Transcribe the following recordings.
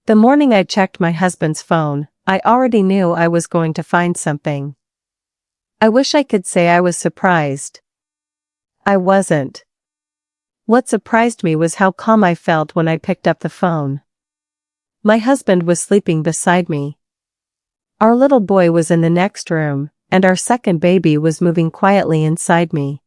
The morning I checked my husband's phone, I already knew I was going to find something. I wish I could say I was surprised. I wasn't. What surprised me was how calm I felt when I picked up the phone. My husband was sleeping beside me. Our little boy was in the next room, and our second baby was moving quietly inside me.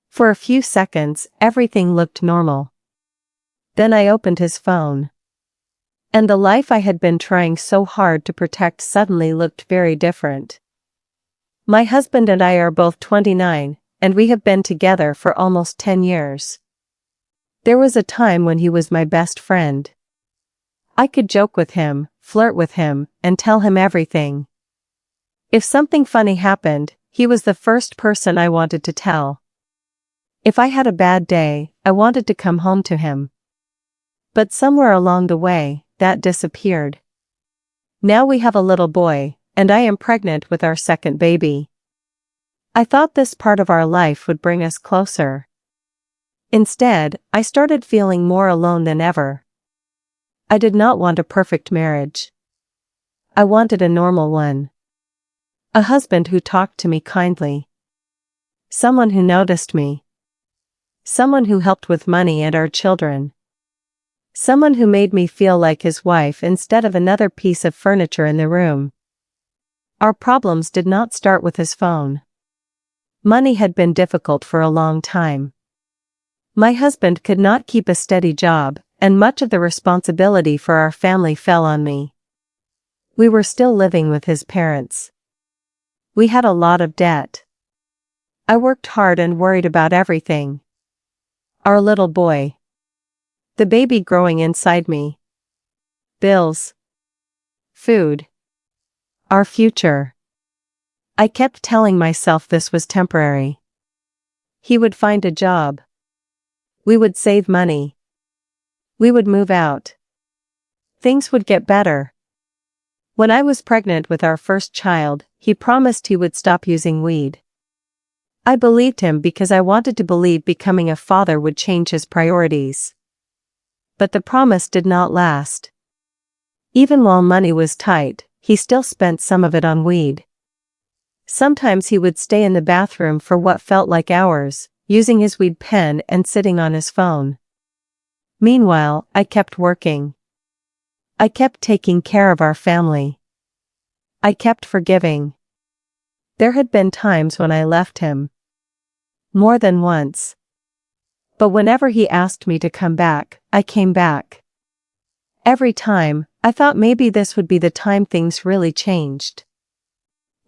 For a few seconds, everything looked normal. Then I opened his phone. And the life I had been trying so hard to protect suddenly looked very different. My husband and I are both 29, and we have been together for almost 10 years. There was a time when he was my best friend. I could joke with him, flirt with him, and tell him everything. If something funny happened, he was the first person I wanted to tell. If I had a bad day, I wanted to come home to him. But somewhere along the way, that disappeared. Now we have a little boy, and I am pregnant with our second baby. I thought this part of our life would bring us closer. Instead, I started feeling more alone than ever. I did not want a perfect marriage. I wanted a normal one. A husband who talked to me kindly. Someone who noticed me. Someone who helped with money and our children. Someone who made me feel like his wife instead of another piece of furniture in the room. Our problems did not start with his phone. Money had been difficult for a long time. My husband could not keep a steady job, and much of the responsibility for our family fell on me. We were still living with his parents. We had a lot of debt. I worked hard and worried about everything. Our little boy. The baby growing inside me. Bills. Food. Our future. I kept telling myself this was temporary. He would find a job. We would save money. We would move out. Things would get better. When I was pregnant with our first child, he promised he would stop using weed. I believed him because I wanted to believe becoming a father would change his priorities. But the promise did not last. Even while money was tight, he still spent some of it on weed. Sometimes he would stay in the bathroom for what felt like hours, using his weed pen and sitting on his phone. Meanwhile, I kept working. I kept taking care of our family. I kept forgiving. There had been times when I left him. More than once. But whenever he asked me to come back, I came back. Every time, I thought maybe this would be the time things really changed.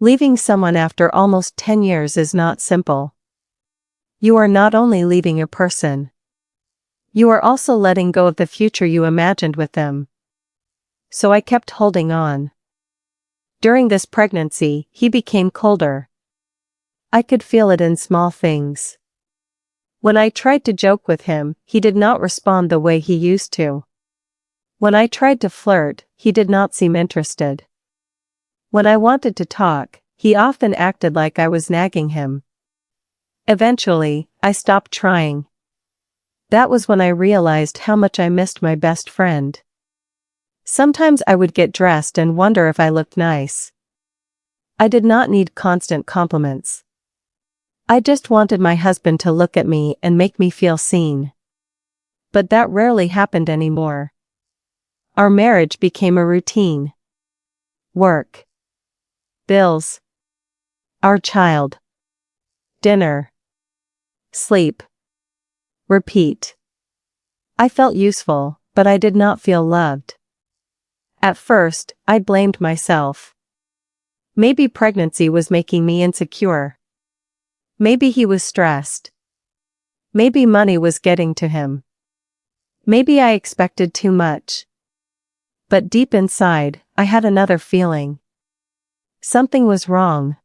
Leaving someone after almost 10 years is not simple. You are not only leaving a person. You are also letting go of the future you imagined with them. So I kept holding on. During this pregnancy, he became colder. I could feel it in small things. When I tried to joke with him, he did not respond the way he used to. When I tried to flirt, he did not seem interested. When I wanted to talk, he often acted like I was nagging him. Eventually, I stopped trying. That was when I realized how much I missed my best friend. Sometimes I would get dressed and wonder if I looked nice. I did not need constant compliments. I just wanted my husband to look at me and make me feel seen. But that rarely happened anymore. Our marriage became a routine. Work. Bills. Our child. Dinner. Sleep. Repeat. I felt useful, but I did not feel loved. At first, I blamed myself. Maybe pregnancy was making me insecure. Maybe he was stressed. Maybe money was getting to him. Maybe I expected too much. But deep inside, I had another feeling. Something was wrong.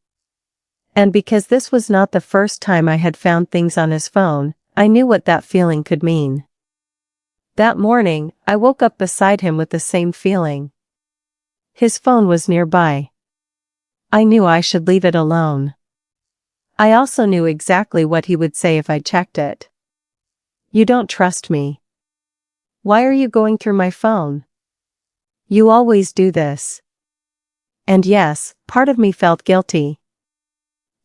And because this was not the first time I had found things on his phone, I knew what that feeling could mean. That morning, I woke up beside him with the same feeling. His phone was nearby. I knew I should leave it alone. I also knew exactly what he would say if I checked it. You don't trust me. Why are you going through my phone? You always do this. And yes, part of me felt guilty.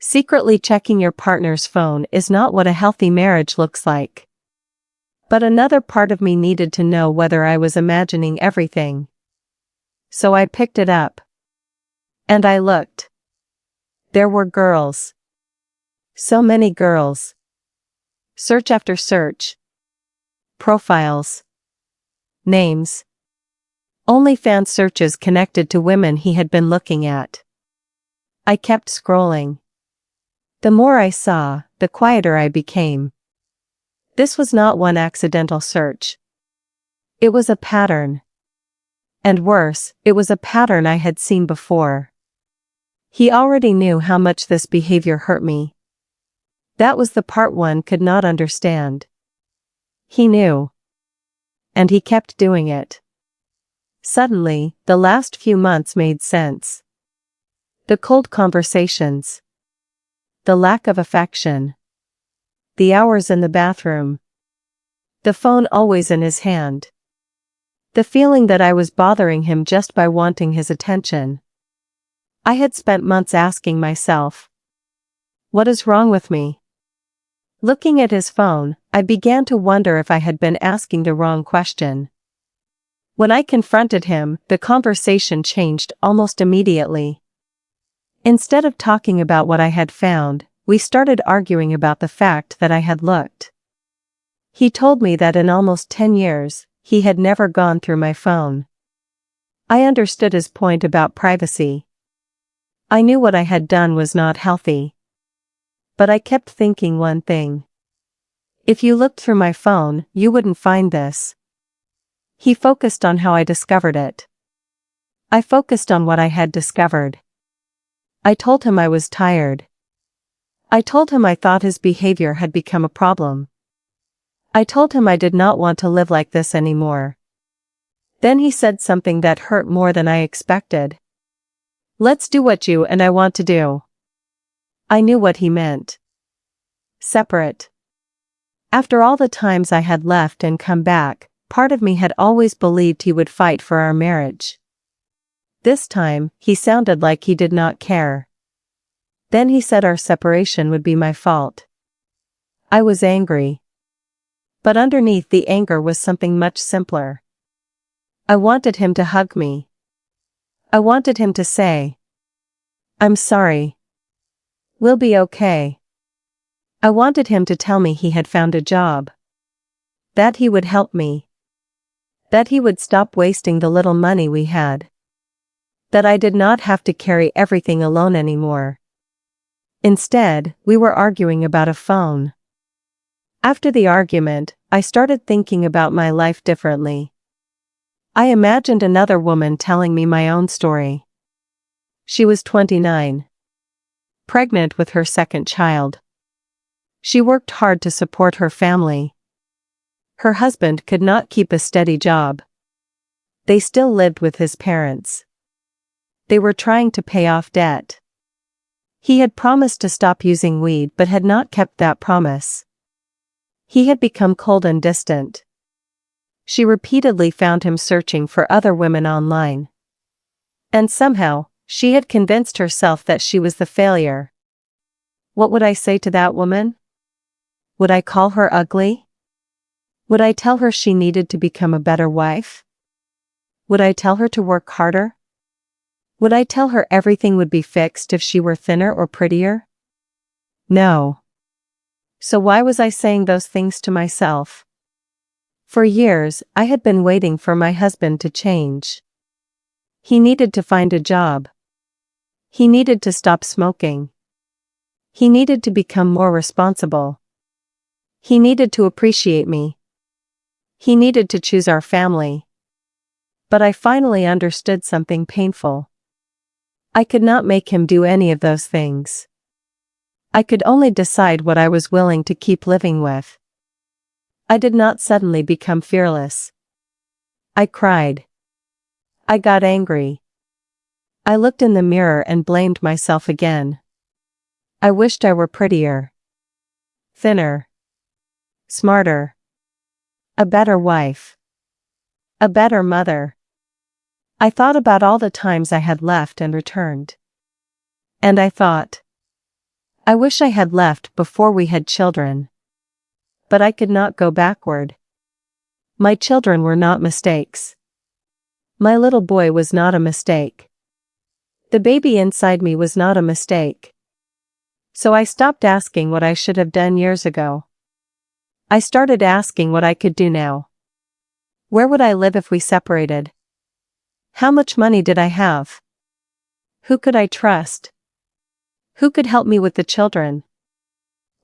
Secretly checking your partner's phone is not what a healthy marriage looks like. But another part of me needed to know whether I was imagining everything. So I picked it up. And I looked. There were girls. So many girls. Search after search. Profiles. Names. OnlyFans searches connected to women he had been looking at. I kept scrolling. The more I saw, the quieter I became. This was not one accidental search. It was a pattern. And worse, it was a pattern I had seen before. He already knew how much this behavior hurt me. That was the part one could not understand. He knew. And he kept doing it. Suddenly, the last few months made sense. The cold conversations. The lack of affection. The hours in the bathroom. The phone always in his hand. The feeling that I was bothering him just by wanting his attention. I had spent months asking myself, what is wrong with me? Looking at his phone, I began to wonder if I had been asking the wrong question. When I confronted him, the conversation changed almost immediately. Instead of talking about what I had found, we started arguing about the fact that I had looked. He told me that in almost 10 years, he had never gone through my phone. I understood his point about privacy. I knew what I had done was not healthy. But I kept thinking one thing. If you looked through my phone, you wouldn't find this. He focused on how I discovered it. I focused on what I had discovered. I told him I was tired. I told him I thought his behavior had become a problem. I told him I did not want to live like this anymore. Then he said something that hurt more than I expected. Let's do what you and I want to do. I knew what he meant. Separate. After all the times I had left and come back, part of me had always believed he would fight for our marriage. This time, he sounded like he did not care. Then he said our separation would be my fault. I was angry. But underneath the anger was something much simpler. I wanted him to hug me. I wanted him to say, I'm sorry. We'll be okay. I wanted him to tell me he had found a job. That he would help me. That he would stop wasting the little money we had. That I did not have to carry everything alone anymore. Instead, we were arguing about a phone. After the argument, I started thinking about my life differently. I imagined another woman telling me my own story. She was 29. Pregnant with her second child. She worked hard to support her family. Her husband could not keep a steady job. They still lived with his parents. They were trying to pay off debt. He had promised to stop using weed but had not kept that promise. He had become cold and distant. She repeatedly found him searching for other women online. And somehow, she had convinced herself that she was the failure. What would I say to that woman? Would I call her ugly? Would I tell her she needed to become a better wife? Would I tell her to work harder? Would I tell her everything would be fixed if she were thinner or prettier? No. So why was I saying those things to myself? For years, I had been waiting for my husband to change. He needed to find a job. He needed to stop smoking. He needed to become more responsible. He needed to appreciate me. He needed to choose our family. But I finally understood something painful. I could not make him do any of those things. I could only decide what I was willing to keep living with. I did not suddenly become fearless. I cried. I got angry. I looked in the mirror and blamed myself again. I wished I were prettier. Thinner. Smarter. A better wife. A better mother. I thought about all the times I had left and returned. And I thought, I wish I had left before we had children. But I could not go backward. My children were not mistakes. My little boy was not a mistake. The baby inside me was not a mistake. So I stopped asking what I should have done years ago. I started asking what I could do now. Where would I live if we separated? How much money did I have? Who could I trust? Who could help me with the children?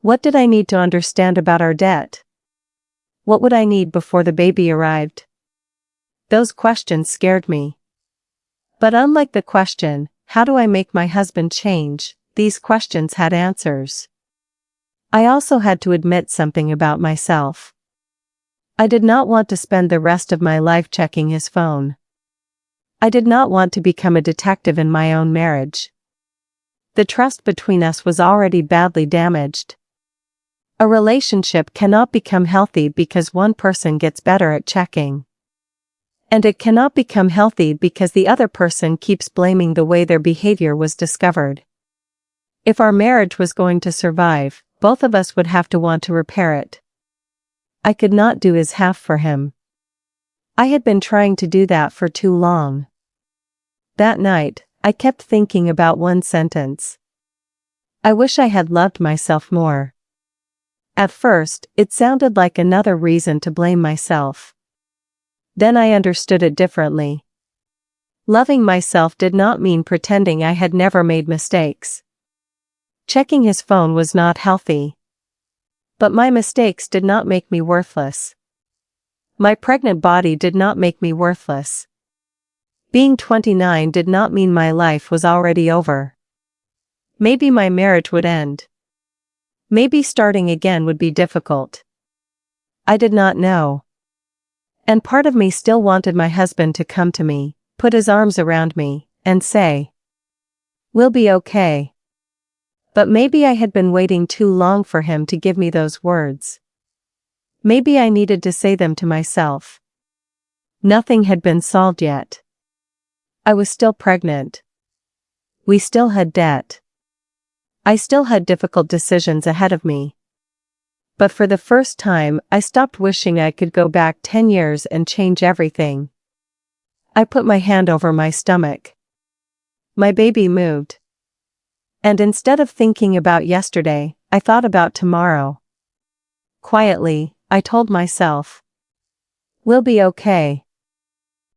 What did I need to understand about our debt? What would I need before the baby arrived? Those questions scared me. But unlike the question, how do I make my husband change, these questions had answers. I also had to admit something about myself. I did not want to spend the rest of my life checking his phone. I did not want to become a detective in my own marriage. The trust between us was already badly damaged. A relationship cannot become healthy because one person gets better at checking. And it cannot become healthy because the other person keeps blaming the way their behavior was discovered. If our marriage was going to survive, both of us would have to want to repair it. I could not do his half for him. I had been trying to do that for too long. That night, I kept thinking about one sentence. I wish I had loved myself more. At first, it sounded like another reason to blame myself. Then I understood it differently. Loving myself did not mean pretending I had never made mistakes. Checking his phone was not healthy. But my mistakes did not make me worthless. My pregnant body did not make me worthless. Being 29 did not mean my life was already over. Maybe my marriage would end. Maybe starting again would be difficult. I did not know. And part of me still wanted my husband to come to me, put his arms around me, and say, "We'll be okay." But maybe I had been waiting too long for him to give me those words. Maybe I needed to say them to myself. Nothing had been solved yet. I was still pregnant. We still had debt. I still had difficult decisions ahead of me. But for the first time, I stopped wishing I could go back 10 years and change everything. I put my hand over my stomach. My baby moved. And instead of thinking about yesterday, I thought about tomorrow. Quietly, I told myself, "We'll be okay."